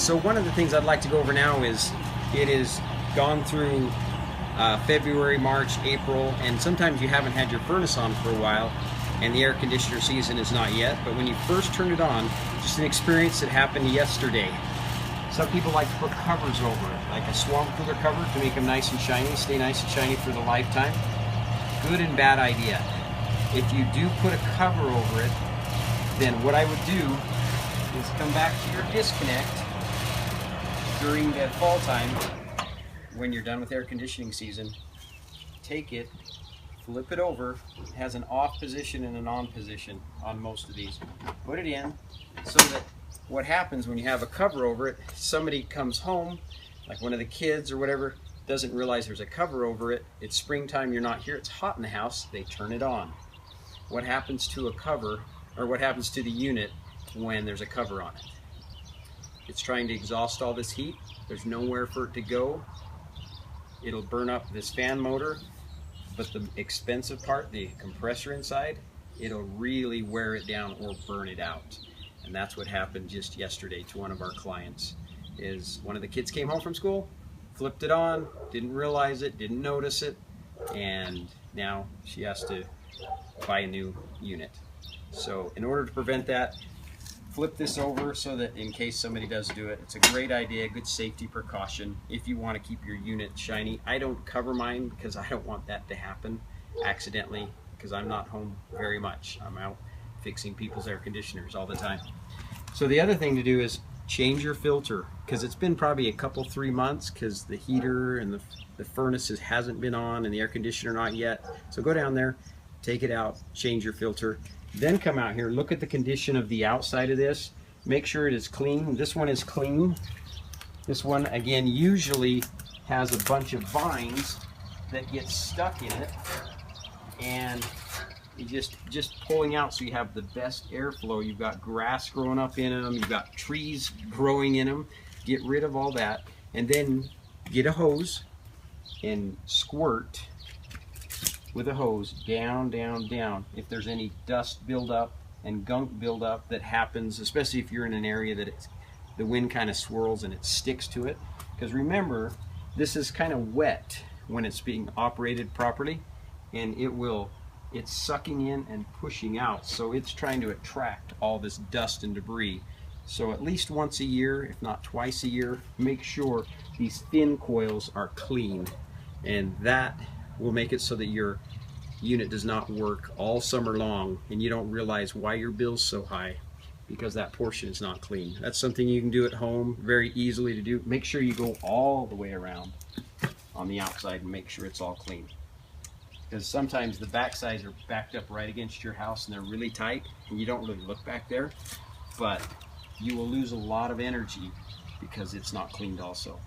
So one of the things I'd like to go over now is it is gone through February, March, April, and sometimes you haven't had your furnace on for a while and the air conditioner season is not yet, but when you first turn it on, just an experience that happened yesterday. Some people like to put covers over it, like a swamp cooler cover to make them nice and shiny, stay nice and shiny for the lifetime. Good and bad idea. If you do put a cover over it, then what I would do is come back to your disconnect during the fall time when you're done with air conditioning season. Take it, flip it over. It has an off position and an on position on most of these. Put it in so that what happens when you have a cover over it, somebody comes home, like one of the kids or whatever, doesn't realize there's a cover over it. It's springtime, you're not here, it's hot in the house, they turn it on. What happens to a cover, or what happens to the unit when there's a cover on it? It's trying to exhaust all this heat. There's nowhere for it to go. It'll burn up this fan motor, but the expensive part, the compressor inside, it'll really wear it down or burn it out. And that's what happened just yesterday to one of our clients. Is one of the kids came home from school, flipped it on, didn't realize it, didn't notice it, and now she has to buy a new unit. So in order to prevent that, flip this over so that in case somebody does do it, it's a great idea, good safety precaution if you want to keep your unit shiny. I don't cover mine because I don't want that to happen accidentally, because I'm not home very much. I'm out fixing people's air conditioners all the time. So the other thing to do is change your filter, because it's been probably a couple, 3 months, because the heater and the furnace hasn't been on and the air conditioner not yet. So go down there, take it out, change your filter, then come out here, look at the condition of the outside of this, make sure it is clean. This one is clean. This one, again, usually has a bunch of vines that get stuck in it, and you just pulling out so you have the best airflow. You've got grass growing up in them, you've got trees growing in them. Get rid of all that, and then get a hose and squirt with a hose down, down, down. If there's any dust buildup and gunk buildup that happens, especially if you're in an area that the wind kind of swirls and it sticks to it. Because remember, this is kind of wet when it's being operated properly, and it's sucking in and pushing out. So it's trying to attract all this dust and debris. So at least once a year, if not twice a year, make sure these thin coils are clean, and that will make it so that your unit does not work all summer long and you don't realize why your bill's so high, because that portion is not clean. That's something you can do at home, very easily to do. Make sure you go all the way around on the outside and make sure it's all clean, because sometimes the back sides are backed up right against your house and they're really tight and you don't really look back there, but you will lose a lot of energy because it's not cleaned also.